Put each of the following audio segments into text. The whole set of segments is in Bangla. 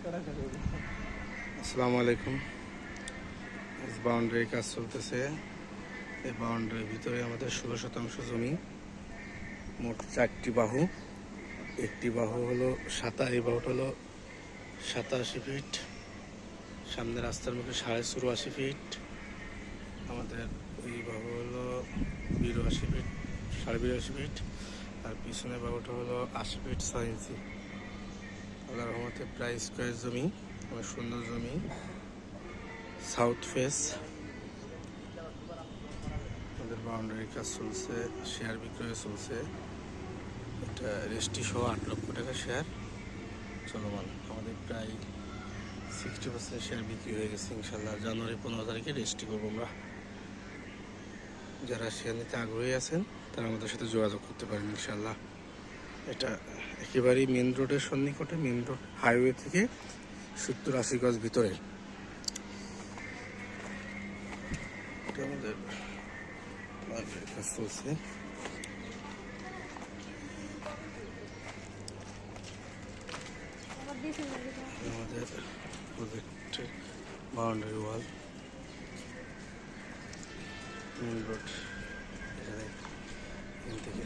আসসালামু আলাইকুম। বাউন্ডারির কাজ চলতেছে। এই বাউন্ডারির ভিতরে আমাদের 16% জমি, মোট 4টি বাহু। একটি বাহু হলো এই বাহুটা হলো 87 ফিট, সামনে রাস্তার মুখে 84.5 ফিট। আমাদের এই বাহু হলো 82 ফিট, 82.5 ফিট, আর পিছনের বাহুটা হলো 80 ফিট 6 ইঞ্চি। আল্লাহর রহমতে প্রায় স্কোয়ার জমি, অনেক সুন্দর জমি। South face. আমাদের বাউন্ডারির কাজ চলছে, শেয়ার বিক্রয় চলছে। এটা রেজিস্ট্রি সহ 8 লক্ষ টাকা শেয়ার চলমান। আমাদের প্রায় 60% শেয়ার বিক্রি হয়ে গেছে। ইনশাল্লাহ জানুয়ারি 15 তারিখে রেজিস্ট্রি করবো আমরা। যারা শেয়ার নিতে আগ্রহী আছেন তারা আমাদের সাথে যোগাযোগ করতে পারেন ইনশাল্লাহ। এটা একেবারেই মেন রোডের সন্নিকটে, মেন রোড হাইওয়ে থেকে 70-80 গজ ভিতরে। এটা আমাদের কাজ চলছে। আমাদের প্রজেক্টের বাউন্ডারি ওয়াল, মেন রোড এখানে থেকে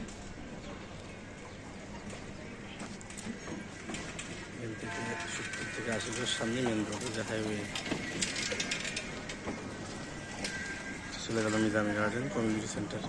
70-80 গজ সামনে মেন রোড, যে হাইওয়ে। চলে গেল মিজামি গার্ডেন কমিউনিটি সেন্টার।